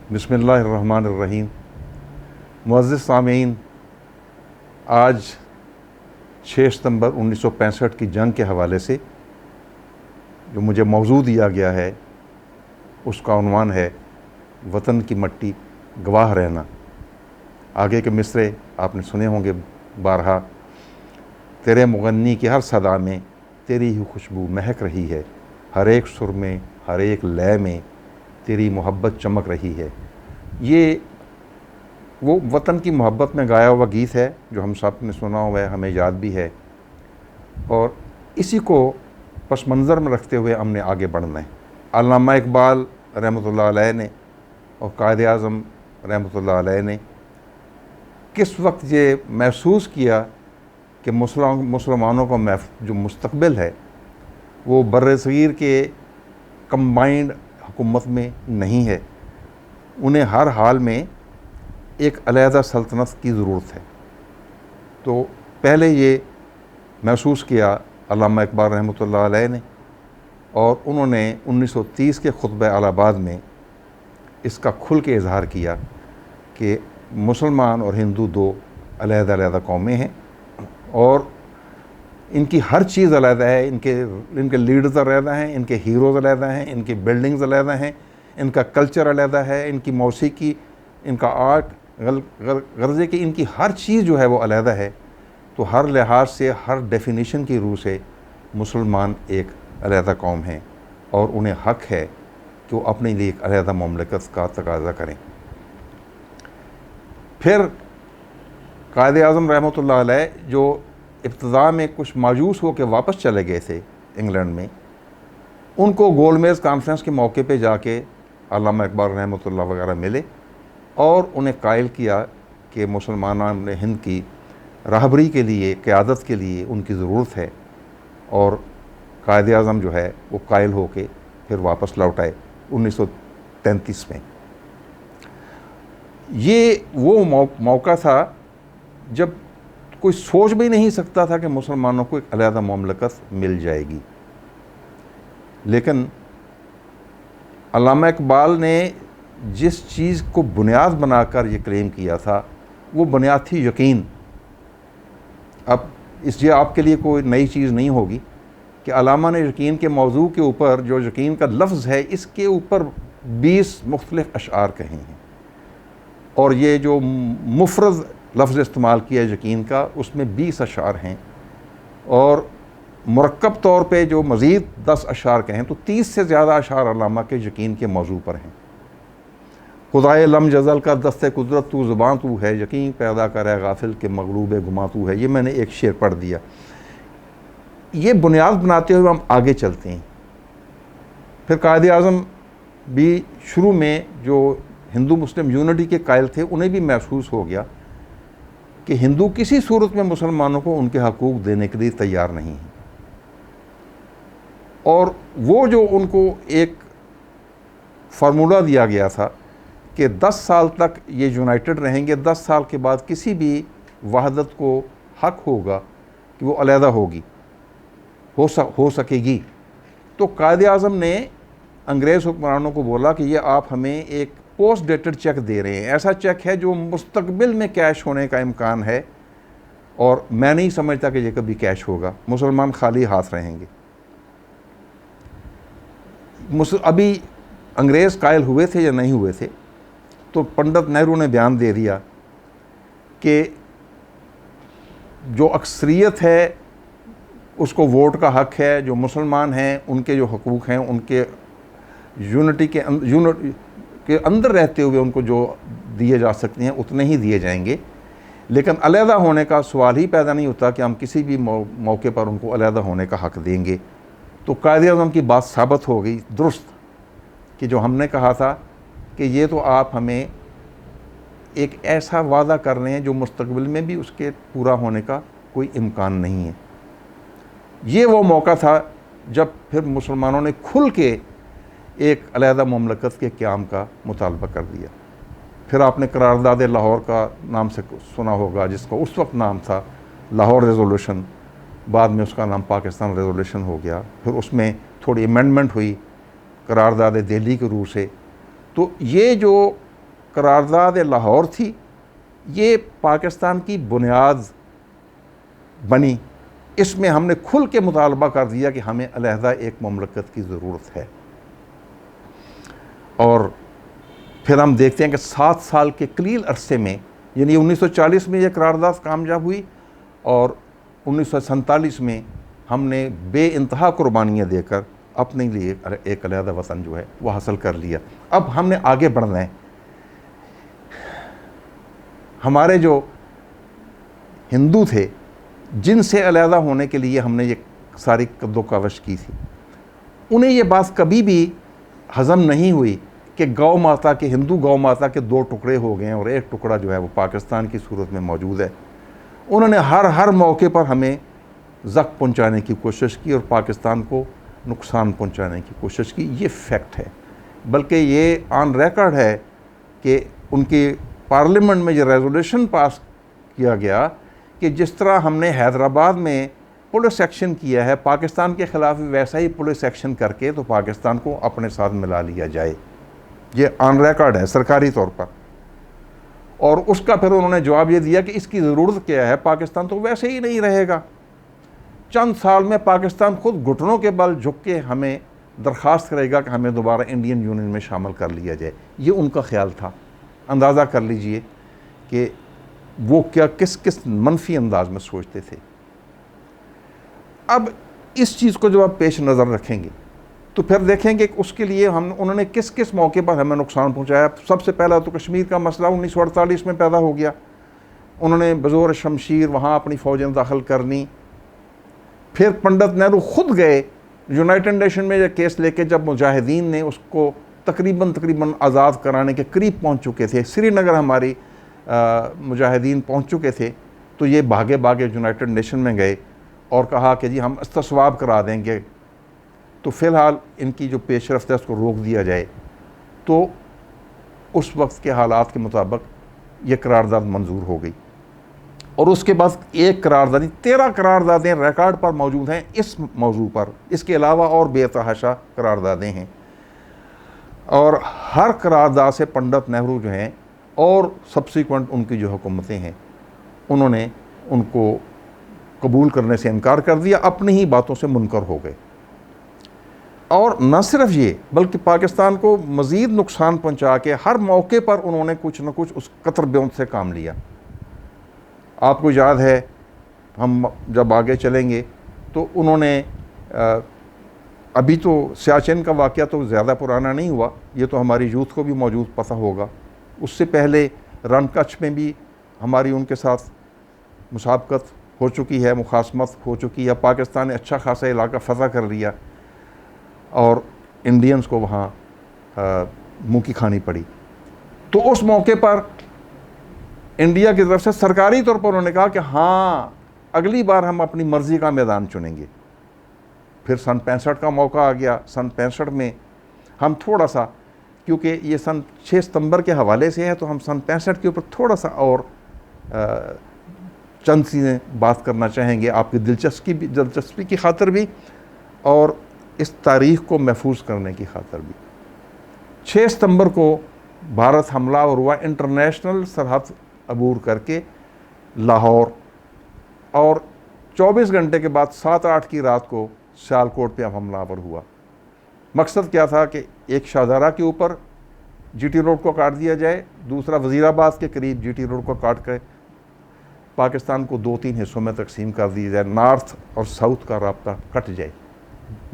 बिस्मिल्लाहिर्रहमानिर्रहीम। मुअज़्ज़िज़ सामीन, आज 6 सितंबर 1965 की जंग के हवाले से जो मुझे मौजू दिया गया है उसका उन्वान है वतन की मट्टी गवाह रहना। आगे के मिसरे आपने सुने होंगे बारहा। तेरे मुगन्नी की हर सदा में तेरी ही खुशबू महक रही है, हर एक सुर में हर एक लय में तेरी मोहब्बत चमक रही है। ये वो वतन की मोहब्बत में गाया हुआ गीत है जो हम सब ने सुना हुआ है, हमें याद भी है, और इसी को पस मंज़र में रखते हुए हमने आगे बढ़ना है। अल्लामा इकबाल रहमतुल्लाह अलैह ने और कायद आज़म रहमतुल्लाह अलैह ने किस वक्त ये महसूस किया कि मुसलमानों का जो मुस्तक़बिल है वो बर्र-ए-सग़ीर के कंबाइंड हुकूमत में नहीं है, उन्हें हर हाल में एक अलहदा सल्तनत की ज़रूरत है। तो पहले ये महसूस किया अल्लामा इकबाल रहमतुल्लाह अलैह ने, और उन्होंने 1930 के खुतबा अलाहाबाद में इसका खुल के इजहार किया कि मुसलमान और हिंदू दो अलहदा कौमें हैं और इनकी हर चीज़ अलहदा है। इनके लीडर्स अलहदा हैं, इनके हीरोज़ अलहदा हैं, इनकी बिल्डिंग्स अलहदा हैं, इनका कल्चर अलहदा है, इनकी मौसीकी, इनका आर्ट, गर्ज़े की इनकी हर चीज़ जो है वो अलहदा है। तो हर लिहाज से, हर डेफिनेशन की रूह से मुसलमान एक अलहदा कौम हैं और उन्हें हक़ है कि वो अपने लिए एक अलहदा ममलकत का तकाज़ा करें। फिर कायद आज़म रहमतुल्लाह अलैह जो इब्तिदा में कुछ मायूस हो के वापस चले गए थे इंग्लैंड में, उनको गोलमेज़ कॉन्फ्रेंस के मौके पे जाके अल्लामा इकबाल रहमतुल्लाह वगैरह मिले और उन्हें कायल किया कि मुसलमान हिंद की रहबरी के लिए, क़यादत के लिए उनकी ज़रूरत है, और कायद आज़म जो है वो कायल हो के फिर वापस लौट आए 1933 में। ये वो मौका था जब कोई सोच भी नहीं सकता था कि मुसलमानों को एक अलहदा ममलकत मिल जाएगी। लेकिन अल्लामा इकबाल ने जिस चीज़ को बुनियाद बनाकर ये क्लेम किया था वो बुनियाद थी यकीन। अब ये आपके लिए कोई नई चीज़ नहीं होगी कि अल्लामा ने यकीन के मौजू के ऊपर, जो यकीन का लफ्ज़ है, इसके ऊपर 20 मुख्तलिफ़ अशआर कहे हैं, और ये जो मुफरद लफ्ज़ इस्तेमाल किया यकीन का उसमें 20 अशआर हैं, और मुरक्कब तौर पे जो मज़ीद 10 अशआर कहें तो 30 से ज़्यादा अशआर अल्लामा के यकीन के मौजू पर हैं। खुदाए लम जज़ल का दस्ते कुदरत तू ज़ुबान तू है, यकीन पैदा करे गाफिल के मगलूब गुमा तू है। ये मैंने एक शेर पढ़ दिया। ये बुनियाद बनाते हुए हम आगे चलते हैं। फिर कायद आज़म भी शुरू में जो हिंदू मुस्लिम यूनिटी के कायल थे उन्हें भी महसूस हो गया कि हिंदू किसी सूरत में मुसलमानों को उनके हकूक़ देने के लिए तैयार नहीं हैं, और वो जो उनको एक फार्मूला दिया गया था कि 10 साल तक ये यूनाइटेड रहेंगे, 10 साल के बाद किसी भी वहदत को हक होगा कि वो अलहदा होगी, हो सकेगी। तो कायद आज़म ने अंग्रेज़ हुक्मरानों को बोला कि ये आप हमें एक पोस्ट डेटेड चेक दे रहे हैं, ऐसा चेक है जो मुस्तकबिल में कैश होने का इम्कान है, और मैं नहीं समझता कि ये कभी कैश होगा, मुसलमान खाली हाथ रहेंगे। अभी अंग्रेज़ कायल हुए थे या नहीं हुए थे, तो पंडित नेहरू ने बयान दे दिया कि जो अक्सरियत है उसको वोट का हक़ है, जो मुसलमान हैं उनके जो हकूक़ हैं उनके यूनिटी के अंदर रहते हुए उनको जो दिए जा सकते हैं उतने ही दिए जाएंगे, लेकिन अलहदा होने का सवाल ही पैदा नहीं होता कि हम किसी भी मौके पर उनको अलहदा होने का हक़ देंगे। तो कायद आज़म की बात साबित हो गई दुरुस्त कि जो हमने कहा था कि ये तो आप हमें एक ऐसा वादा कर रहे हैं जो मुस्तकबिल में भी उसके पूरा होने का कोई इम्कान नहीं है। ये वो मौका था जब फिर मुसलमानों ने खुल के एक अलहदा ममलकत के क़याम का मुतालबा कर दिया। फिर आपने करारदाद लाहौर का नाम से सुना होगा, जिसका उस वक्त नाम था लाहौर रेजोल्यूशन, बाद में उसका नाम पाकिस्तान रेजोल्यूशन हो गया। फिर उसमें थोड़ी अमेंडमेंट हुई करारदाद दिल्ली के रूह से। तो ये जो करारदाद लाहौर थी, ये पाकिस्तान की बुनियाद बनी। इसमें हमने खुल के मुतालबा कर दिया कि हमें अलहदा एक ममलकत की ज़रूरत है। और फिर हम देखते हैं कि 7 साल के कलील अरसे में, यानी 1940 में यह करारदाद कामयाब हुई और 1947 में हमने बेइंतहा कुर्बानियाँ देकर अपने लिए एक अलहदा वतन जो है वो हासिल कर लिया। अब हमने आगे बढ़ना है। हमारे जो हिंदू थे, जिनसे अलहदा होने के लिए हमने ये सारी कद्दोकावश की थी, उन्हें ये बात कभी भी हज़म नहीं हुई कि गौ माता के, हिंदू गौ माता के 2 टुकड़े हो गए हैं और एक टुकड़ा जो है वो पाकिस्तान की सूरत में मौजूद है। उन्होंने हर मौके पर हमें ज़ख्म पहुंचाने की कोशिश की और पाकिस्तान को नुकसान पहुंचाने की कोशिश की। ये फैक्ट है, बल्कि ये ऑन रिकॉर्ड है कि उनके पार्लियामेंट में ये रेजोल्यूशन पास किया गया कि जिस तरह हमने हैदराबाद में पुलिस एक्शन किया है पाकिस्तान के ख़िलाफ़, वैसा ही पुलिस एक्शन करके तो पाकिस्तान को अपने साथ मिला लिया जाए। ये ऑन रिकॉर्ड है सरकारी तौर पर। और उसका फिर उन्होंने जवाब ये दिया कि इसकी ज़रूरत क्या है, पाकिस्तान तो वैसे ही नहीं रहेगा। चंद साल में पाकिस्तान खुद घुटनों के बल झुक के हमें दरख्वास्त करेगा कि हमें दोबारा इंडियन यूनियन में शामिल कर लिया जाए। ये उनका ख्याल था। अंदाज़ा कर लीजिए कि वो क्या किस मनफी अंदाज में सोचते थे। अब इस चीज़ को जब आप पेश नज़र रखेंगे तो फिर देखेंगे कि उसके लिए उन्होंने किस मौके पर हमें नुकसान पहुंचाया। सबसे पहला तो कश्मीर का मसला 1948 में पैदा हो गया। उन्होंने बज़ोर शमशीर वहाँ अपनी फ़ौजें दाखिल करनी। फिर पंडित नेहरू खुद गए यूनाइटेड नेशन में यह केस लेके, जब मुजाहिदीन ने उसको तकरीबन आज़ाद कराने के करीब पहुँच चुके थे, श्रीनगर हमारी मुजाहिदीन पहुँच चुके थे, तो ये भागे यूनाइटेड नेशन में गए और कहा कि जी हम इस्तिस्वाब करा देंगे, तो फ़िलहाल इनकी जो पेशरफ्त है उसको रोक दिया जाए। तो उस वक्त के हालात के मुताबिक ये करारदाद मंजूर हो गई। और उसके बाद एक करारदादी 13 करारदादें रिकॉर्ड पर मौजूद हैं इस मौजू पर। इसके अलावा और बेतहाशा करारदादें हैं और हर करारदाद से पंडित नेहरू जो हैं और सब्सिक्वेंट उनकी जो हुकूमतें हैं उन्होंने उनको कबूल करने से इनकार कर दिया, अपनी ही बातों से मुनकर हो गए। और न सिर्फ ये, बल्कि पाकिस्तान को मज़ीद नुकसान पहुंचा के हर मौके पर उन्होंने कुछ न कुछ उस कतर ब्योंत से काम लिया। आपको याद है, हम जब आगे चलेंगे तो उन्होंने अभी तो सियाचिन का वाक़या तो ज़्यादा पुराना नहीं हुआ, ये तो हमारी यूथ को भी मौजूद पता होगा। उससे पहले रन कच्छ में भी हमारी उनके साथ मुसाबकत हो चुकी है, मुखासमत हो चुकी है। पाकिस्तान ने अच्छा खासा इलाका फ़तह कर लिया और इंडियंस को वहाँ मुँह की खानी पड़ी। तो उस मौके पर इंडिया की तरफ से सरकारी तौर पर उन्होंने कहा कि हाँ, अगली बार हम अपनी मर्ज़ी का मैदान चुनेंगे। फिर सन 65 का मौका आ गया। सन 65 में हम थोड़ा सा, क्योंकि ये सन 6 सितंबर के हवाले से है, तो हम सन 65 के ऊपर थोड़ा सा और चंद चीज़ें बात करना चाहेंगे, आपकी दिलचस्पी की खातिर भी और इस तारीख़ को महफूज करने की खातिर भी। 6 सितंबर को भारत हमलावर हुआ इंटरनेशनल सरहद अबूर करके लाहौर, और 24 घंटे के बाद 7-8 की रात को सियालकोट पे हमलावर हुआ। मकसद क्या था कि एक शाहदरा के ऊपर जीटी रोड को काट दिया जाए, दूसरा वज़ीराबाद के करीब जीटी रोड को काट कर पाकिस्तान को 2-3 हिस्सों में तकसीम कर दिया जाए, नॉर्थ और साउथ का राब्ता कट जाए।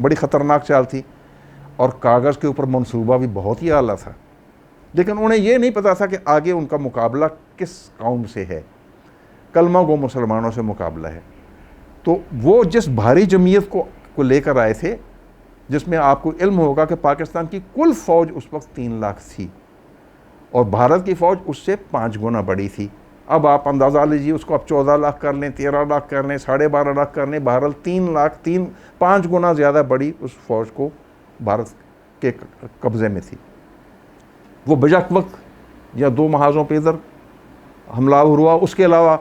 बड़ी ख़तरनाक चाल थी और कागज़ के ऊपर मंसूबा भी बहुत ही आला था, लेकिन उन्हें ये नहीं पता था कि आगे उनका मुकाबला किस कौम से है। कलमा गो मुसलमानों से मुकाबला है। तो वो जिस भारी जमीयत को लेकर आए थे, जिसमें आपको इल्म होगा कि पाकिस्तान की कुल फ़ौज उस वक्त 3 लाख थी और भारत की फ़ौज उससे 5 गुना बड़ी थी। अब आप अंदाज़ा लीजिए, उसको आप 14 लाख कर लें, 13 लाख कर लें, 12.5 लाख कर लें, भारत 5 गुना ज़्यादा बड़ी उस फ़ौज को भारत के कब्ज़े में थी। वो बजक वक्त या 2 महाज़ों पे इधर हमलावर हुआ। उसके अलावा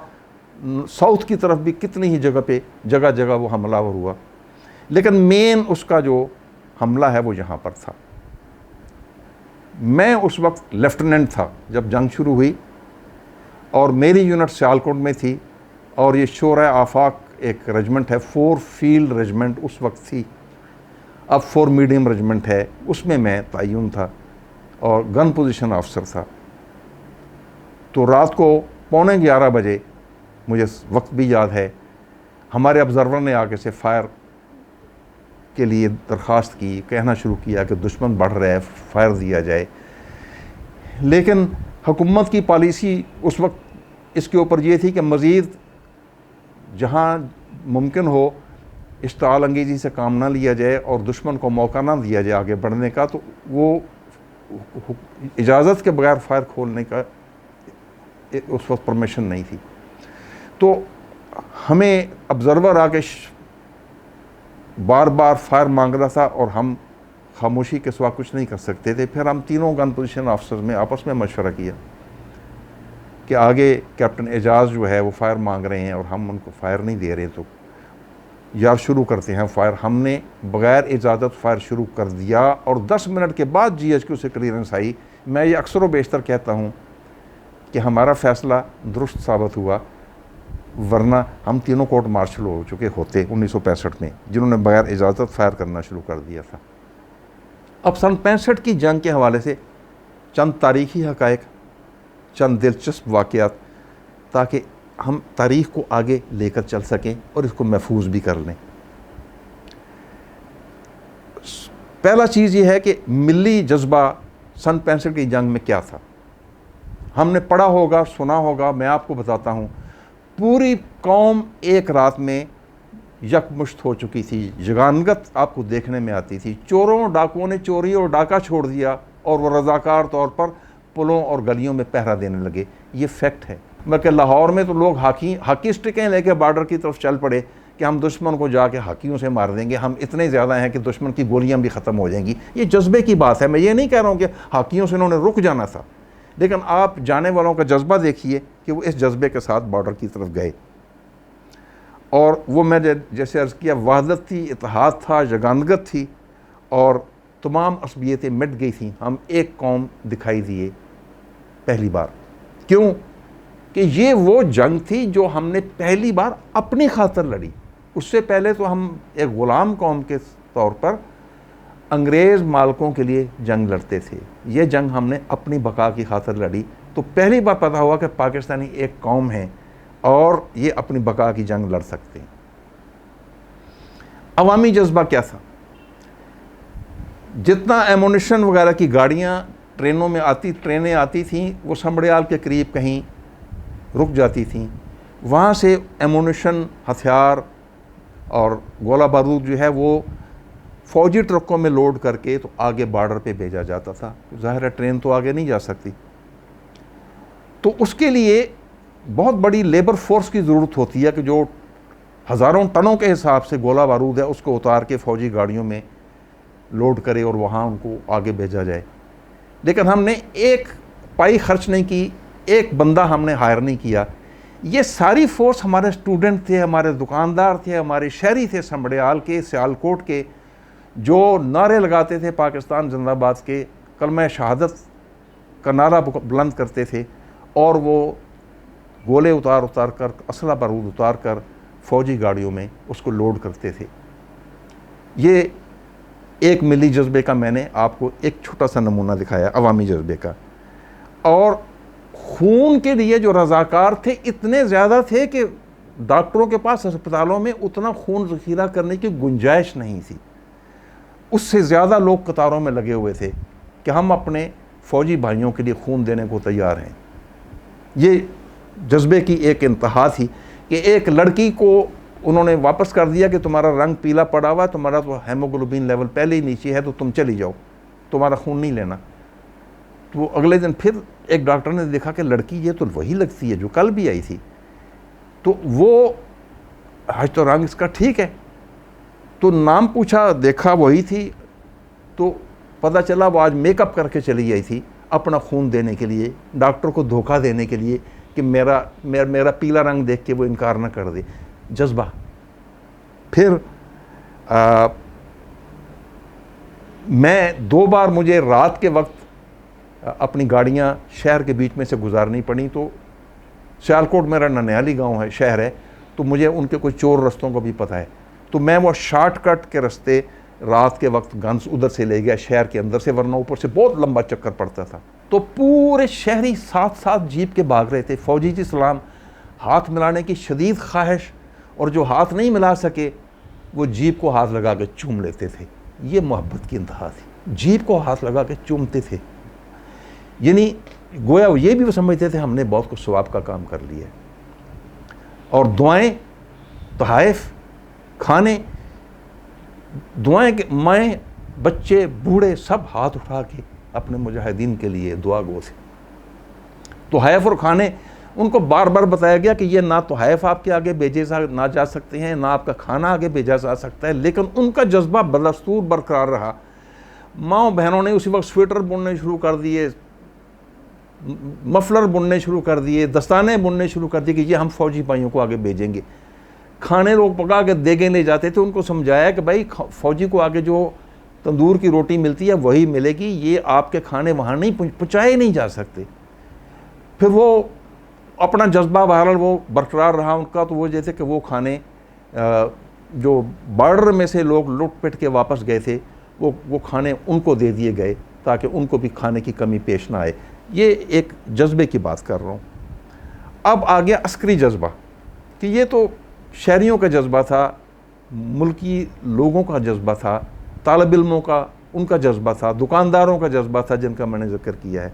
साउथ की तरफ भी कितनी ही जगह जगह वो हमलावर हुआ, लेकिन मेन उसका जो हमला है वो यहाँ पर था। मैं उस वक्त लेफ्टिनेंट था जब जंग शुरू हुई, और मेरी यूनिट सियालकोट में थी, और ये शोरा आफाक एक रेजिमेंट है, 4 फील्ड रेजिमेंट उस वक्त थी, अब 4 मीडियम रेजिमेंट है, उसमें मैं तय्युन था और गन पोजीशन ऑफिसर था। तो रात को 11:45 बजे, मुझे वक्त भी याद है, हमारे ऑब्जर्वर ने आके से फायर के लिए दरख्वास्त की, कहना शुरू किया कि दुश्मन बढ़ रहा है, फायर दिया जाए। लेकिन हुकूमत की पॉलिसी उस वक्त इसके ऊपर ये थी कि मज़ीद जहाँ मुमकिन हो इश्ताल अंगेज़ी से काम ना लिया जाए और दुश्मन को मौका ना दिया जाए आगे बढ़ने का, तो वो इजाज़त के बगैर फायर खोलने का उस वक्त परमिशन नहीं थी। तो हमें ऑब्ज़र्वर आके बार बार फायर मांग रहा था और हम खामोशी के सिवा कुछ नहीं कर सकते थे। फिर हम तीनों गन पोजीशन ऑफिसर्स में आपस में मशवरा किया कि आगे कैप्टन एजाज जो है वो फायर मांग रहे हैं और हम उनको फायर नहीं दे रहे, तो यार शुरू करते हैं फायर। हमने बग़ैर इजाज़त फायर शुरू कर दिया और 10 मिनट के बाद GHQ से क्लियरेंस आई। मैं ये अक्सर व बेशतर कहता हूँ कि हमारा फ़ैसला दुरुस्त साबित हुआ, वरना हम तीनों कोर्ट मार्शल हो चुके होते 1965 में, जिन्होंने बग़ैर इजाज़त फायर करना शुरू कर दिया था। अब सन 65 की जंग के हवाले से चंद तारीख़ी हक़ाइक़, चंद दिलचस्प वाक़यात, ताकि हम तारीख़ को आगे लेकर चल सकें और इसको महफूज भी कर लें। पहला चीज़ ये है कि मिली जज्बा सन 65 की जंग में क्या था। हमने पढ़ा होगा, सुना होगा, मैं आपको बताता हूँ, पूरी कौम एक रात में यकमुश्त हो चुकी थी, जगानगत आपको देखने में आती थी। चोरों डाकुओं ने चोरी और डाका छोड़ दिया और वो रज़ाकार तौर पर पुलों और गलियों में पहरा देने लगे। ये फैक्ट है। बल्कि लाहौर में तो लोग हॉकी स्टिकें लेके बॉर्डर की तरफ चल पड़े कि हम दुश्मन को जाके हॉकियों से मार देंगे, हम इतने ज़्यादा हैं कि दुश्मन की गोलियां भी ख़त्म हो जाएंगी। ये जज्बे की बात है। मैं ये नहीं कह रहा हूँ कि हॉकियों से उन्होंने रुक जाना था, लेकिन आप जाने वालों का जज्बा देखिए कि वो इस जज्बे के साथ बॉर्डर की तरफ गए। और वो मैंने जैसे अर्ज़ किया, वहदत थी, इत्तेहाद था, जगानगत थी और तमाम असबियतें मिट गई थी। हम एक कौम दिखाई दिए पहली बार। क्यों? कि ये वो जंग थी जो हमने पहली बार अपनी खातर लड़ी। उससे पहले तो हम एक ग़ुलाम कौम के तौर पर अंग्रेज़ मालकों के लिए जंग लड़ते थे। ये जंग हमने अपनी बका की खातर लड़ी। तो पहली बार पता हुआ कि पाकिस्तानी एक कौम है और ये अपनी बका की जंग लड़ सकते हैं। अवामी जज्बा क्या था? जितना एमुनिशन वगैरह की गाड़ियाँ ट्रेनें आती थीं, वो समड़ियाल के करीब कहीं रुक जाती थीं। वहाँ से एमुनिशन, हथियार और गोला बारूद जो है वो फ़ौजी ट्रकों में लोड करके तो आगे बॉर्डर पे भेजा जाता था। ज़ाहिर है ट्रेन तो आगे नहीं जा सकती, तो उसके लिए बहुत बड़ी लेबर फोर्स की ज़रूरत होती है कि जो हज़ारों टनों के हिसाब से गोला बारूद है उसको उतार के फ़ौजी गाड़ियों में लोड करे और वहाँ उनको आगे भेजा जाए। लेकिन हमने एक पाई खर्च नहीं की, एक बंदा हमने हायर नहीं किया। ये सारी फोर्स हमारे स्टूडेंट थे, हमारे दुकानदार थे, हमारे शहरी थे, समड़ियाल के, सियालकोट के, जो नारे लगाते थे पाकिस्तान जिंदाबाद के, कलमा शहादत का नारा बुलंद करते थे और वो गोले उतार कर, असला बारूद उतार कर फ़ौजी गाड़ियों में उसको लोड करते थे। ये एक मिली जज्बे का मैंने आपको एक छोटा सा नमूना दिखाया, अवामी जज्बे का। और खून के लिए जो रज़ाकार थे इतने ज़्यादा थे कि डॉक्टरों के पास अस्पतालों में उतना खून ज़ख़ीरा करने की गुंजाइश नहीं थी। उससे ज़्यादा लोग कतारों में लगे हुए थे कि हम अपने फ़ौजी भाइयों के लिए खून देने को तैयार हैं। ये जज्बे की एक इंतहा थी कि एक लड़की को उन्होंने वापस कर दिया कि तुम्हारा रंग पीला पड़ा हुआ, तुम्हारा तो हेमोग्लोबिन लेवल पहले ही नीचे है, तो तुम चली जाओ, तुम्हारा खून नहीं लेना। तो अगले दिन फिर एक डॉक्टर ने देखा कि लड़की ये तो वही लगती है जो कल भी आई थी, तो वो आज तो रंग इसका ठीक है। तो नाम पूछा, देखा वही थी, तो पता चला वो आज मेकअप करके चली आई थी अपना खून देने के लिए, डॉक्टर को धोखा देने के लिए कि मेरा पीला रंग देख के वो इनकार ना कर दे। जज्बा। फिर मैं 2 बार, मुझे रात के वक्त अपनी गाड़ियाँ शहर के बीच में से गुजारनी पड़ी। तो सियालकोट मेरा ननियाली गांव है, शहर है, तो मुझे उनके कुछ चोर रास्तों को भी पता है। तो मैं वो शॉर्टकट के रास्ते रात के वक्त गन्स उधर से ले गया शहर के अंदर से, वरना ऊपर से बहुत लंबा चक्कर पड़ता था। तो पूरे शहरी साथ साथ जीप के भाग रहे थे। फौजी जी सलाम हाथ मिलाने की शदीद ख्वाहिश, और जो हाथ नहीं मिला सके वो जीप को हाथ लगा के चूम लेते थे। ये मोहब्बत की इंतहा थी, जीप को हाथ लगा के चूमते थे। यानी गोया ये भी वो समझते थे हमने बहुत कुछ सवाब का काम कर लिया। और दुआएं, तोहफ़, खाने, दुआएं के माएँ, बच्चे, बूढ़े सब हाथ उठा के अपने मुजाहिदीन के लिए दुआ गो थे। तोहफ़ और खाने उनको बार बार बताया गया कि ये ना तोहफ़ आपके आगे भेजे ना जा सकते हैं, ना आपका खाना आगे भेजा जा सकता है, लेकिन उनका जज्बा बदस्तूर बरकरार रहा। माँ बहनों ने उसी वक्त स्वेटर बुनने शुरू कर दिए, मफलर बुनने शुरू कर दिए, दस्ताने बुनने शुरू कर दिए कि ये हम फौजी भाइयों को आगे भेजेंगे। खाने लोग पका के देगे ले जाते थे, उनको समझाया कि भाई फौजी को आगे जो तंदूर की रोटी मिलती है वही मिलेगी, ये आपके खाने वहाँ नहीं पहुँचाए नहीं जा सकते। फिर वो अपना जज्बा बहरहाल वो बरकरार रहा उनका। तो वो जैसे कि वो खाने जो बॉर्डर में से लोग लुट पिट के वापस गए थे, वो खाने उनको दे दिए गए ताकि उनको भी खाने की कमी पेश ना आए। ये एक जज्बे की बात कर रहा हूँ। अब आ गया अस्करी जज्बा, कि ये तो शहरियों का जज्बा था, मुल्की लोगों का जज्बा था, तालिब इल्मों का उनका जज्बा था, दुकानदारों का जज्बा था जिनका मैंने जिक्र किया है।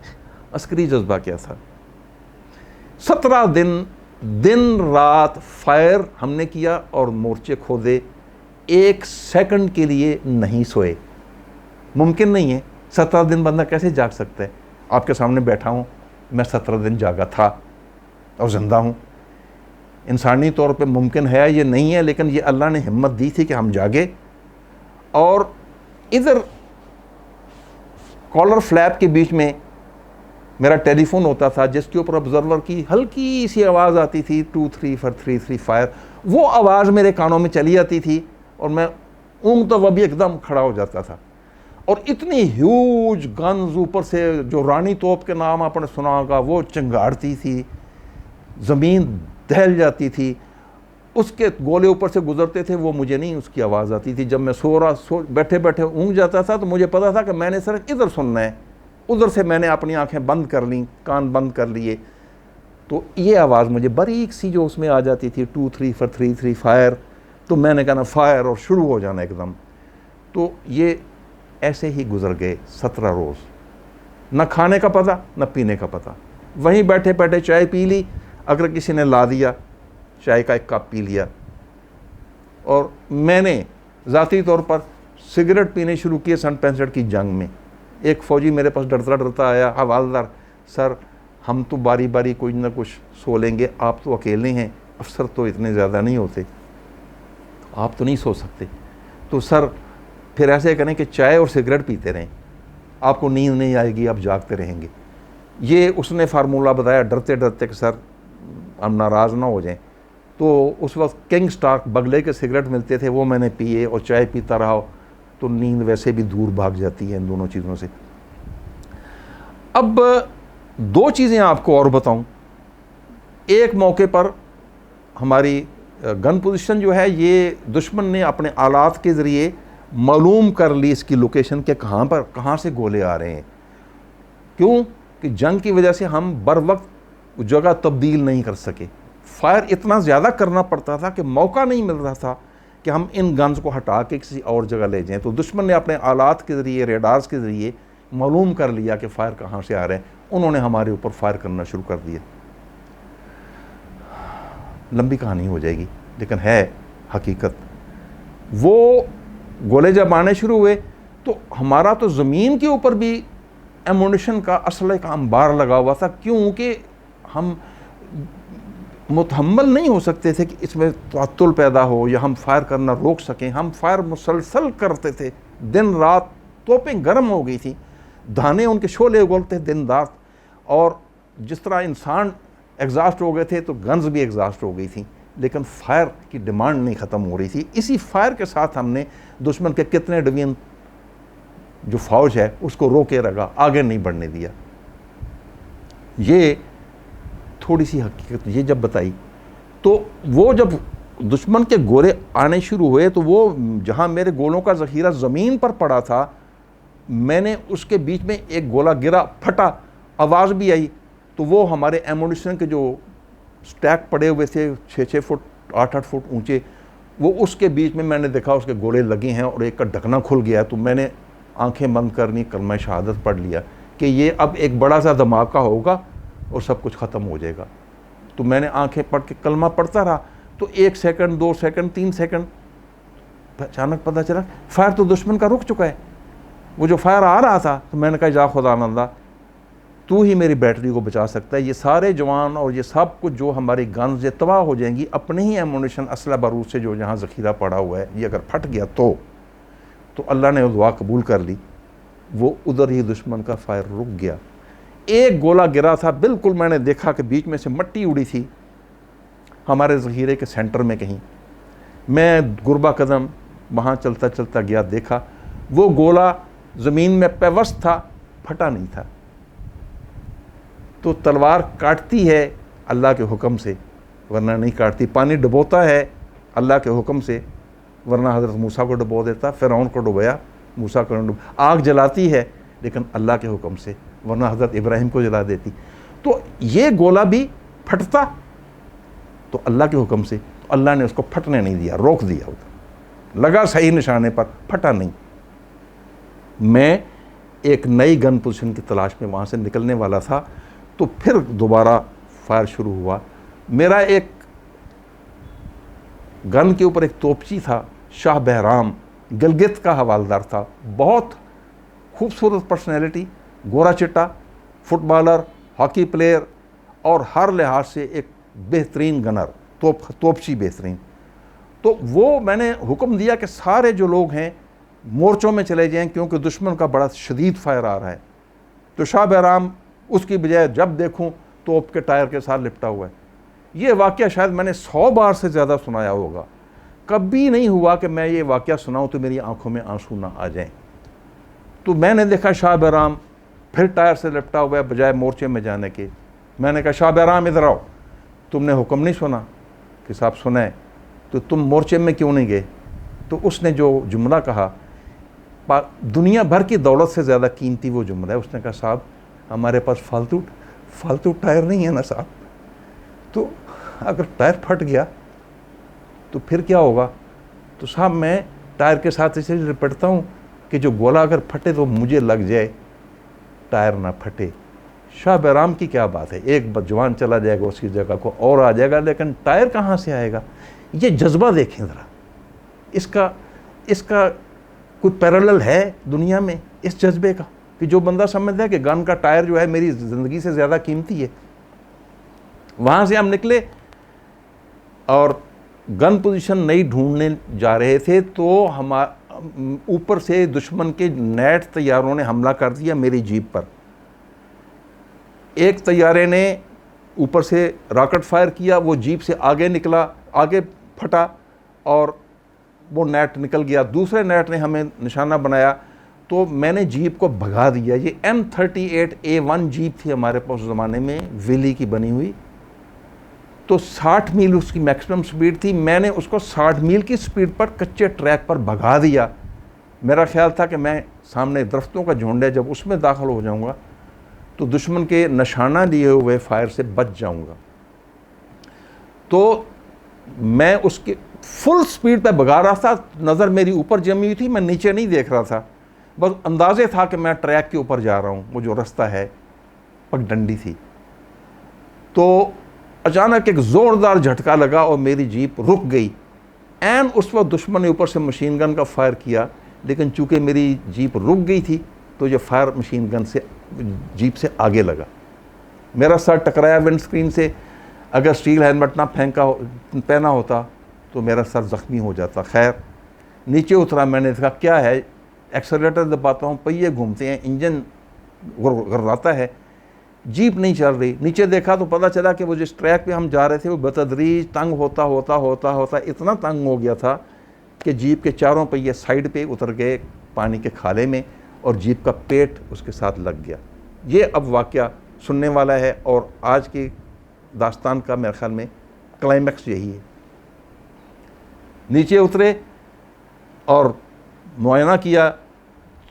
अस्करी जज्बा क्या था? 17 दिन रात फायर हमने किया और मोर्चे खोदे, 1 सेकंड के लिए नहीं सोए। मुमकिन नहीं है, 17 दिन बंदा कैसे जाग सकता है? आपके सामने बैठा हूँ, मैं 17 दिन जागा था और ज़िंदा हूँ। इंसानी तौर पे मुमकिन है ये नहीं है, लेकिन ये अल्लाह ने हिम्मत दी थी कि हम जागे। और इधर कॉलर फ्लैप के बीच में मेरा टेलीफोन होता था जिसके ऊपर ऑब्जर्वर की हल्की सी आवाज़ आती थी, 23433 फायर। वो आवाज़ मेरे कानों में चली आती थी और मैं ऊँग तो वह भी एकदम खड़ा हो जाता था। और इतनी ह्यूज गन्स ऊपर से, जो रानी तोप के नाम आपने सुना होगा, वो चिंगाड़ती थी, ज़मीन दहल जाती थी, उसके गोले ऊपर से गुजरते थे, वो मुझे नहीं उसकी आवाज़ आती थी। जब मैं बैठे बैठे ऊँग जाता था तो मुझे पता था कि मैंने सिर्फ इधर सुनना है। उधर से मैंने अपनी आंखें बंद कर लीं, कान बंद कर लिए, तो ये आवाज़ मुझे बारीक सी जो उसमें आ जाती थी, 23433 फायर। तो मैंने कहा ना फायर, और शुरू हो जाना एकदम। तो ये ऐसे ही गुजर गए 17 रोज़, न खाने का पता न पीने का पता। वहीं बैठे बैठे चाय पी ली, अगर किसी ने ला दिया चाय का 1 कप पी लिया। और मैंने ज़ाती तौर पर सिगरेट पीने शुरू किए सन 65 की जंग में। एक फ़ौजी मेरे पास डरता डरता आया, हवालदार सर हम तो बारी बारी कुछ ना कुछ सो लेंगे, आप तो अकेले हैं, अफसर तो इतने ज़्यादा नहीं होते, आप तो नहीं सो सकते। तो सर फिर ऐसे करें कि चाय और सिगरेट पीते रहें, आपको नींद नहीं आएगी, आप जागते रहेंगे। ये उसने फार्मूला बताया डरते डरते कि सर हम नाराज़ ना हो जाएं। तो उस वक्त किंग स्टार्क बगले के सिगरेट मिलते थे, वो मैंने पिए और चाय पीता रहा, तो नींद वैसे भी दूर भाग जाती है इन दोनों चीज़ों से। अब 2 चीज़ें आपको और बताऊं। एक मौके पर हमारी गन पोजीशन जो है, ये दुश्मन ने अपने आलात के ज़रिए मालूम कर ली इसकी लोकेशन के कहाँ से गोले आ रहे हैं। क्यों कि जंग की वजह से हम बर वक्त जगह तब्दील नहीं कर सके। फायर इतना ज़्यादा करना पड़ता था कि मौका नहीं मिल रहा था कि हम इन गन्स को हटा के किसी और जगह ले जाएं। तो दुश्मन ने अपने आलात के ज़रिए, रेडार्स के ज़रिए मालूम कर लिया कि फायर कहाँ से आ रहे हैं, उन्होंने हमारे ऊपर फायर करना शुरू कर दिया। लंबी कहानी हो जाएगी, लेकिन है हकीकत। वो गोले जब आने शुरू हुए तो हमारा तो ज़मीन के ऊपर भी एमुनिशन का असले का अंबार लगा हुआ था, क्योंकि हम मुतहम्मल नहीं हो सकते थे कि इसमें तातुल पैदा हो या हम फायर करना रोक सकें। हम फायर मुसलसल करते थे दिन रात, तोपें गर्म हो गई थी, धाने उनके शोले उगलते दिन रात, और जिस तरह इंसान एग्जॉस्ट हो गए थे तो गन्स भी एग्जॉस्ट हो गई थी, लेकिन फायर की डिमांड नहीं ख़त्म हो रही थी। इसी फायर के साथ हमने दुश्मन के कितने डिवीजन जो फौज है उसको रोके रखा, आगे नहीं बढ़ने दिया। ये थोड़ी सी हकीकत ये जब बताई, तो वो जब दुश्मन के गोले आने शुरू हुए तो वो जहाँ मेरे गोलों का ज़ख़ीरा ज़मीन पर पड़ा था, मैंने उसके बीच में एक गोला गिरा, फटा, आवाज़ भी आई, तो वो हमारे एमुनिशन के जो स्टैक पड़े हुए थे 6-6 फुट 8-8 फुट ऊंचे, वो उसके बीच में मैंने देखा उसके गोले लगे हैं और एक का ढकना खुल गया। तो मैंने आंखें बंद करनी, कलमा शहादत पढ़ लिया कि ये अब एक बड़ा सा धमाका होगा और सब कुछ ख़त्म हो जाएगा। तो मैंने आंखें पढ़ के कलमा पढ़ता रहा। तो 1 सेकंड 2 सेकंड 3 सेकंड, अचानक पता चला फायर तो दुश्मन का रुक चुका है। वो जो फायर आ रहा था, तो मैंने कहा जा खुदावंदा, तू ही मेरी बैटरी को बचा सकता है। ये सारे जवान और ये सब कुछ जो हमारी गन्स ये तबाह हो जाएंगी, अपने ही एमुनिशन असला बारूद से जो यहाँ ज़ख़ीरा पड़ा हुआ है, ये अगर फट गया तो अल्लाह ने वो दुआ कबूल कर ली। वो उधर ही दुश्मन का फायर रुक गया। एक गोला गिरा था, बिल्कुल मैंने देखा कि बीच में से मिट्टी उड़ी थी हमारे ज़ख़ीरे के सेंटर में कहीं। मैं गुरबा कदम वहाँ चलता चलता गया, देखा वो गोला ज़मीन में पेवस्त था, फटा नहीं था। तो तलवार काटती है अल्लाह के हुक्म से, वरना नहीं काटती। पानी डुबोता है अल्लाह के हुक्म से, वरना हज़रत मूसा को डुबो देता। फ़िरौन को डुबोया, मूसा को डुबो। आग जलाती है लेकिन अल्लाह के हुक्म से, वरना हज़रत इब्राहिम को जला देती। तो ये गोला भी फटता तो अल्लाह के हुक्म से, तो अल्लाह ने उसको फटने नहीं दिया, रोक दिया। उधर लगा सही निशाने पर, फटा नहीं। मैं एक नई गन पोजीशन की तलाश में वहाँ से निकलने वाला था, तो फिर दोबारा फायर शुरू हुआ। मेरा एक गन के ऊपर एक तोपची था, शाह बहराम, गिलगित का हवालदार था। बहुत खूबसूरत पर्सनैलिटी, गोरा चिट्टा, फुटबॉलर, हॉकी प्लेयर और हर लिहाज से एक बेहतरीन गनर, तोपची बेहतरीन। तो वो मैंने हुक्म दिया कि सारे जो लोग हैं मोर्चों में चले जाएं, क्योंकि दुश्मन का बड़ा शदीद फायर आ रहा है। तो शाह बहराम उसकी बजाय जब देखूं तोप के टायर के साथ लिपटा हुआ है। ये वाक़या शायद मैंने 100 बार से ज़्यादा सुनाया होगा। कभी नहीं हुआ कि मैं ये वाक़या सुनाऊं तो मेरी आंखों में आंसू ना आ जाएं। तो मैंने देखा शाह बहराम फिर टायर से लिपटा हुआ है बजाय मोर्चे में जाने के। मैंने कहा शाह बहराम इधर आओ, तुमने हुक्म नहीं सुना? कि साहब सुना है। तो तुम मोर्चे में क्यों नहीं गए? तो उसने जो जुमला कहा, दुनिया भर की दौलत से ज़्यादा कीमती वो जुमला है। उसने कहा साहब हमारे पास फालतू टायर नहीं है ना साहब, तो अगर टायर फट गया तो फिर क्या होगा? तो साहब मैं टायर के साथ इसे लिपटता हूँ कि जो गोला अगर फटे तो मुझे लग जाए, टायर ना फटे। शाह बहराम की क्या बात है, एक जवान चला जाएगा उसकी जगह को और आ जाएगा, लेकिन टायर कहाँ से आएगा? ये जज्बा देखें ज़रा, इसका कोई पैरेलल है दुनिया में इस जज्बे का, कि जो बंदा समझता है कि गन का टायर जो है मेरी ज़िंदगी से ज़्यादा कीमती है। वहाँ से हम निकले और गन पोजीशन नई ढूंढने जा रहे थे, तो हम ऊपर से दुश्मन के नेट तैयारों ने हमला कर दिया मेरी जीप पर। एक तैयारे ने ऊपर से रॉकेट फायर किया, वो जीप से आगे निकला, आगे फटा और वो नेट निकल गया। दूसरे नेट ने हमें निशाना बनाया, तो मैंने जीप को भगा दिया। ये M38A1 जीप थी हमारे पास उस ज़माने में, वेली की बनी हुई। तो 60 मील उसकी मैक्सिमम स्पीड थी। मैंने उसको 60 मील की स्पीड पर कच्चे ट्रैक पर भगा दिया। मेरा ख्याल था कि मैं सामने दरख्तों का झुंड है, जब उसमें दाखिल हो जाऊंगा तो दुश्मन के निशाना लिए हुए फायर से बच जाऊंगा। तो मैं उसके फुल स्पीड पर भगा रहा था, नज़र मेरी ऊपर जमी हुई थी, मैं नीचे नहीं देख रहा था। बस अंदाजे था कि मैं ट्रैक के ऊपर जा रहा हूँ, वो जो रास्ता है पगडंडी थी। तो अचानक एक ज़ोरदार झटका लगा और मेरी जीप रुक गई। एन उस वक्त दुश्मन ने ऊपर से मशीन गन का फायर किया, लेकिन चूँकि मेरी जीप रुक गई थी तो ये फायर मशीन गन से जीप से आगे लगा। मेरा सर टकराया विंड स्क्रीन से। अगर स्टील हेलमेट ना पहना होता तो मेरा सर ज़ख्मी हो जाता। खैर नीचे उतरा, मैंने देखा क्या है, एक्सेलरेटर दबाता हूँ, पहिए घूमते हैं, इंजन घुर्राता है, जीप नहीं चल रही। नीचे देखा तो पता चला कि वो जिस ट्रैक पे हम जा रहे थे वो बतदरीज तंग होता इतना तंग हो गया था कि जीप के चारों पहिए साइड पे उतर गए पानी के खाले में और जीप का पेट उसके साथ लग गया। ये अब वाक़या सुनने वाला है, और आज की दास्तान का मेरे ख्याल में क्लाइमैक्स यही है। नीचे उतरे और मुआयना किया।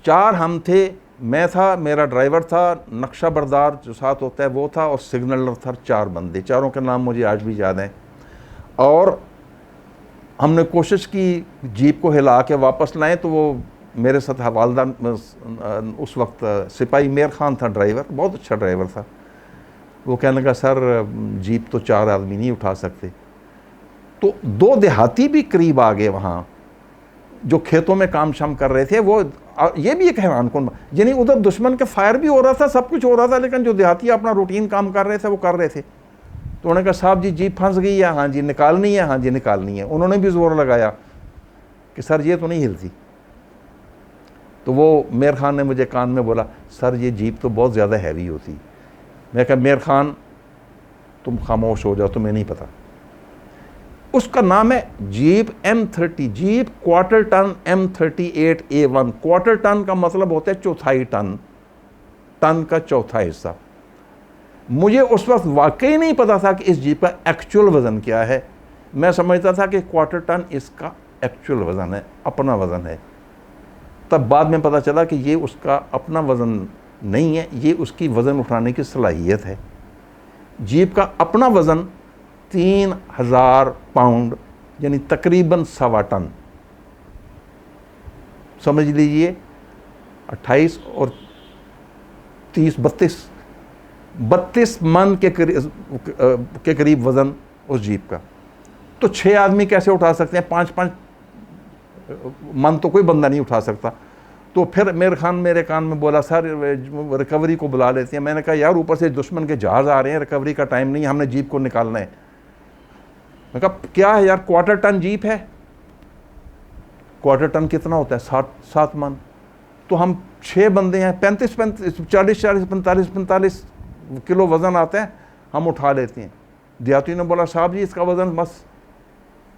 4 हम थे, मैं था, मेरा ड्राइवर था, नक्शा बरदार जो साथ होता है वो था, और सिग्नलर था। 4 बंदे, चारों के नाम मुझे आज भी याद हैं। और हमने कोशिश की जीप को हिला के वापस लाएं, तो वो मेरे साथ हवालदार, उस वक्त सिपाही मेर खान था ड्राइवर, बहुत अच्छा ड्राइवर था। वो कहने लगा सर जीप तो 4 आदमी नहीं उठा सकते। तो 2 देहाती भी करीब आ गए वहाँ, जो खेतों में काम शाम कर रहे थे। वो ये भी एक हैरान कौन, यानी उधर दुश्मन के फायर भी हो रहा था, सब कुछ हो रहा था, लेकिन जो देहाती अपना रूटीन काम कर रहे थे वो कर रहे थे। तो उन्होंने कहा साहब जी जीप फंस गई है। हाँ जी निकालनी है, हाँ जी निकालनी है। उन्होंने भी जोर लगाया कि सर ये तो नहीं हिलती। तो वो मेर खान ने मुझे कान में बोला सर ये जीप तो बहुत ज़्यादा हैवी होती। मैं कहा मेर खान तुम खामोश हो जाओ, तुम्हें नहीं पता। उसका नाम है jeep M30, jeep quarter ton M38A1। Quarter ton का मतलब होता है चौथाई टन, टन का चौथा हिस्सा। मुझे उस वक्त वाकई नहीं पता था कि इस जीप का एक्चुअल वज़न क्या है। मैं समझता था कि क्वार्टर टन इसका एक्चुअल वज़न है, अपना वज़न है। तब बाद में पता चला कि ये उसका अपना वज़न नहीं है, ये उसकी वज़न उठाने की सलाहियत है। जीप का अपना वज़न 3000 पाउंड, यानी तकरीबन 1.25 टन। समझ लीजिए 28 और 30 32 मन के करीब वज़न उस जीप का। तो 6 आदमी कैसे उठा सकते हैं? 5-5 मन तो कोई बंदा नहीं उठा सकता। तो फिर मेर खान मेरे कान में बोला सर रिकवरी को बुला लेते हैं। मैंने कहा यार ऊपर से दुश्मन के जहाज़ आ रहे हैं, रिकवरी का टाइम नहीं, हमने जीप को निकालना है। मैं कहा क्या है यार, क्वार्टर टन जीप है। क्वार्टर टन कितना होता है? 7 मन। तो हम 6 बंदे हैं, 45 किलो वज़न आता है, हम उठा लेते हैं। देहाती ने बोला साहब जी इसका वज़न बस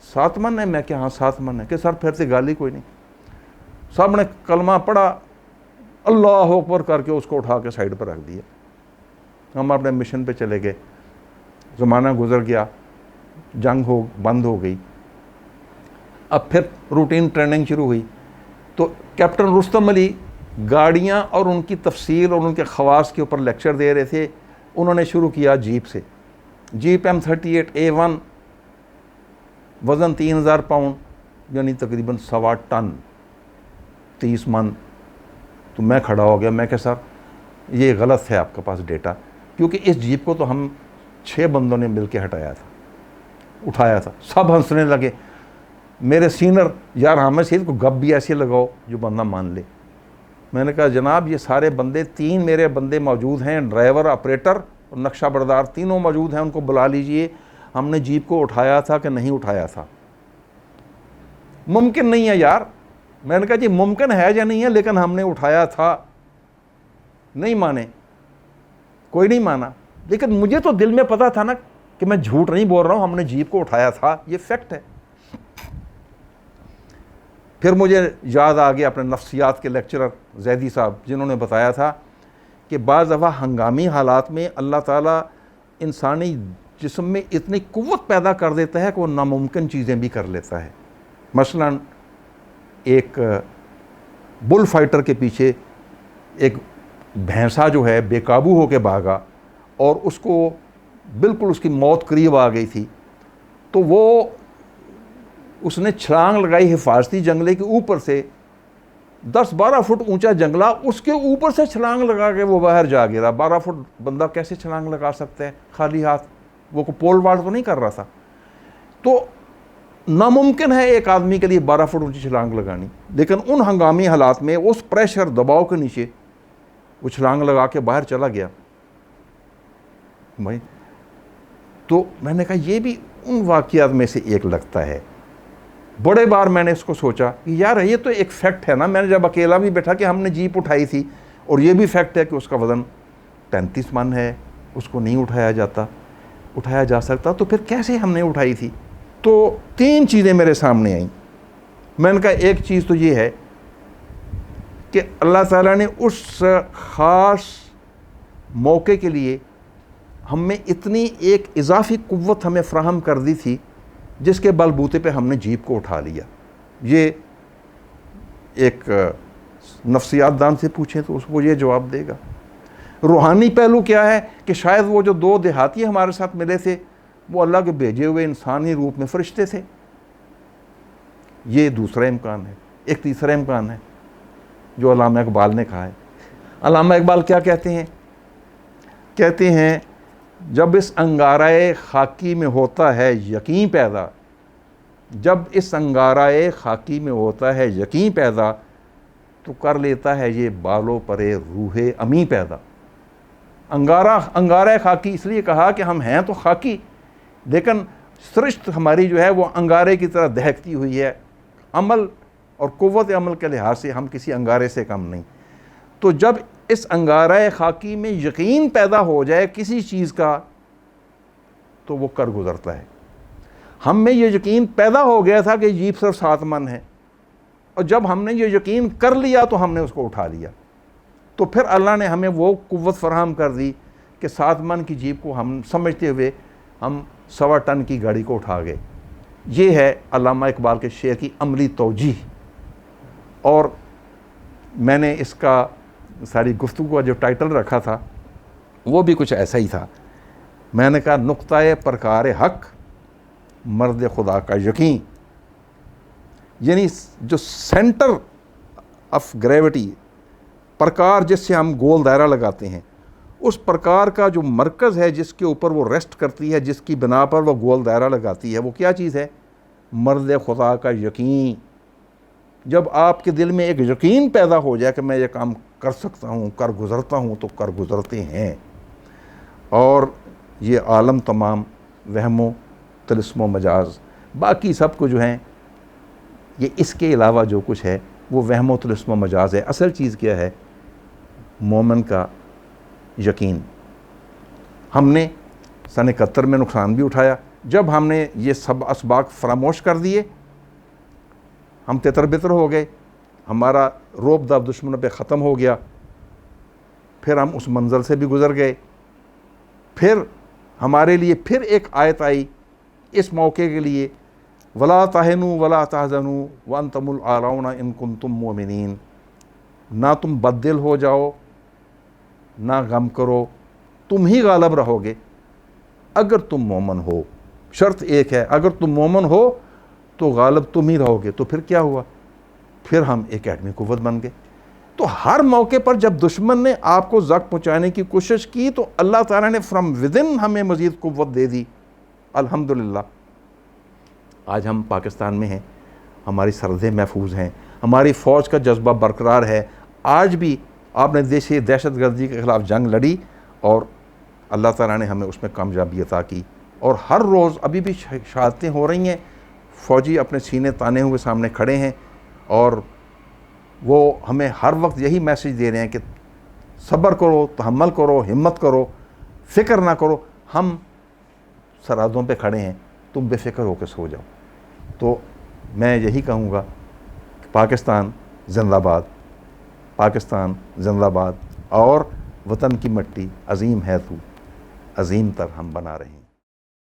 7 मन है। मैं क्या हाँ 7 मन है। कि सर फिर से गाली कोई नहीं। साहब ने कलमा पढ़ा, अल्लाह अकबर करके उसको उठा के साइड पर रख दिया। हम अपने मिशन पे चले गए। ज़माना गुजर गया, जंग बंद हो गई। अब फिर रूटीन ट्रेनिंग शुरू हुई। तो कैप्टन रुस्तम अली गाड़ियाँ और उनकी तफसील और उनके ख़वास के ऊपर लेक्चर दे रहे थे। उन्होंने शुरू किया जीप से। जीप M38A1, वज़न 3000 पाउंड, यानी तकरीबन 1.25 टन, 30 मन। तो मैं खड़ा हो गया। मैं कहा सर ये गलत है आपके पास डेटा, क्योंकि इस जीप को तो हम 6 बंदों ने मिल के हटाया था, उठाया था। सब हंसने लगे। मेरे सीनियर यार हामिद सईद को गप भी ऐसे लगाओ जो बंदा मान ले। मैंने कहा जनाब ये सारे बंदे, 3 मेरे बंदे मौजूद हैं, ड्राइवर, ऑपरेटर और नक्शा बरदार, तीनों मौजूद हैं, उनको बुला लीजिए। हमने जीप को उठाया था कि नहीं उठाया था? मुमकिन नहीं है यार। मैंने कहा जी मुमकिन है या नहीं है, लेकिन हमने उठाया था। नहीं माने, कोई नहीं माना। लेकिन मुझे तो दिल में पता था ना कि मैं झूठ नहीं बोल रहा हूँ, हमने जीप को उठाया था, ये फैक्ट है। फिर मुझे याद आ गया अपने नफ्सियात के लेक्चरर जैदी साहब, जिन्होंने बताया था कि बाज़ दफ़ा हंगामी हालात में अल्लाह ताला इंसानी जिस्म में इतनी कुव्वत पैदा कर देता है कि वो नामुमकिन चीज़ें भी कर लेता है। मसलन एक बुल फाइटर के पीछे एक भैंसा जो है बेकाबू होकर भागा और उसको बिल्कुल उसकी मौत करीब आ गई थी। तो वो उसने छलांग लगाई हिफाजती जंगले के ऊपर से, 10-12 फुट ऊंचा जंगला, उसके ऊपर से छलांग लगा के वो बाहर जा गिरा। 12 फुट बंदा कैसे छलांग लगा सकता है खाली हाथ? वो को पोल वाल्ट तो नहीं कर रहा था। तो नामुमकिन है एक आदमी के लिए 12 फुट ऊंची छलांग लगानी, लेकिन उन हंगामी हालात में उस प्रेशर दबाव के नीचे वो छलांग लगा के बाहर चला गया भाई। तो मैंने कहा ये भी उन वाक़यात में से एक लगता है। बड़े बार मैंने इसको सोचा कि यार ये तो एक फैक्ट है ना। मैंने जब अकेला भी बैठा कि हमने जीप उठाई थी, और ये भी फैक्ट है कि उसका वज़न 35 मन है, उसको नहीं उठाया जा सकता, तो फिर कैसे हमने उठाई थी? तो 3 चीज़ें मेरे सामने आई। मैंने कहा एक चीज़ तो ये है कि अल्लाह ताला ने उस ख़ास मौके के लिए हमें इतनी एक इजाफी कुव्वत हमें फ़राहम कर दी थी जिसके बलबूते पे हमने जीप को उठा लिया। ये एक नफ्सियात दान से पूछें तो उसको ये जवाब देगा। रूहानी पहलू क्या है कि शायद वो जो दो देहाती हमारे साथ मिले थे वो अल्लाह के भेजे हुए इंसानी रूप में फ़रिश्ते थे। ये दूसरा इम्कान है। एक तीसरा इम्कान है जो अल्लामा इकबाल ने कहा है। अल्लामा इकबाल क्या कहते हैं? कहते हैं, जब इस अंगाराए खाकी में होता है यकीन पैदा, जब इस अंगाराए खाकी में होता है यकीन पैदा, तो कर लेता है ये बालों परे रूहे अमी पैदा। अंगारा खाकी इसलिए कहा कि हम हैं तो खाकी, लेकिन सृष्टि हमारी जो है वो अंगारे की तरह दहकती हुई है। अमल और कुव्वत अमल के लिहाज से हम किसी अंगारे से कम नहीं। तो जब इस अंगारा खाकी में यकीन पैदा हो जाए किसी चीज़ का तो वो कर गुज़रता है। हम में ये यकीन पैदा हो गया था कि जीप सिर्फ 7 मन है, और जब हमने ये यकीन कर लिया तो हमने उसको उठा लिया। तो फिर अल्लाह ने हमें वो कुव्वत फराहम कर दी कि 7 मन की जीप को हम समझते हुए हम 1.25 टन की गाड़ी को उठा गए। ये है अल्लामा इकबाल के शेर की अमली तौजीह। और मैंने इसका सारी गुफ्तगू का जो टाइटल रखा था वो भी कुछ ऐसा ही था। मैंने कहा, नुक्ता-ए परकार हक मर्द खुदा का यकीन, यानी जो सेंटर ऑफ ग्रेविटी, प्रकार जिससे हम गोल दायरा लगाते हैं, उस प्रकार का जो मरकज़ है जिसके ऊपर वो रेस्ट करती है, जिसकी बिना पर वो गोल दायरा लगाती है, वो क्या चीज़ है? मर्द खुदा का यकीन। जब आपके दिल में एक यकीन पैदा हो जाए कि मैं ये काम कर सकता हूँ, कर गुज़रता हूँ, तो कर गुज़रते हैं। और ये आलम तमाम वहमो तिलिस्मो मजाज, बाकी सब कुछ जो हैं ये इसके अलावा जो कुछ है वो वहमो तिलिस्मो मजाज है। असल चीज़ क्या है? मोमिन का यकीन। हमने सन 71 में नुकसान भी उठाया। जब हमने ये सब असबाक फरामोश कर दिए, हम तितर बितर हो गए, हमारा रोब दाब दुश्मनों पे ख़त्म हो गया। फिर हम उस मंज़र से भी गुज़र गए। फिर हमारे लिए फिर एक आयत आई इस मौके के लिए, वला ताहिनू वला तहज़नू व अंतुमुल आलौना इन कुंतुम मोमिनीन। ना तुम बददिल हो जाओ, ना गम करो, तुम ही गालिब रहोगे अगर तुम मोमन हो। शर्त एक है, अगर तुम मोमन हो तो गालिब तुम ही रहोगे। तो फिर क्या हुआ? फिर हम एक एटमी कुव्वत बन गए। तो हर मौके पर जब दुश्मन ने आपको ज़ख्म पहुँचाने की कोशिश की तो अल्लाह ताला ने फ्रॉम विदिन हमें मज़ीद कुव्वत दे दी। अल्हम्दुलिल्लाह आज हम पाकिस्तान में हैं, हमारी सरहदें महफूज हैं, हमारी फ़ौज का जज्बा बरकरार है। आज भी आपने देशी दहशतगर्दी के ख़िलाफ़ जंग लड़ी और अल्लाह ताला ने हमें उसमें कामयाबी अता की। और हर रोज़ अभी भी शहादतें हो रही हैं। फ़ौजी अपने सीने ताने हुए सामने खड़े हैं और वो हमें हर वक्त यही मैसेज दे रहे हैं कि सब्र करो, तहम्मुल करो, हिम्मत करो, फ़िक्र ना करो, हम सरहदों पे खड़े हैं, तुम बेफ़िक्र होकर सो जाओ। तो मैं यही कहूँगा कि पाकिस्तान ज़िंदाबाद, पाकिस्तान ज़िंदाबाद। और वतन की मिट्टी अज़ीम है तू, अज़ीम तर हम बना रहे हैं।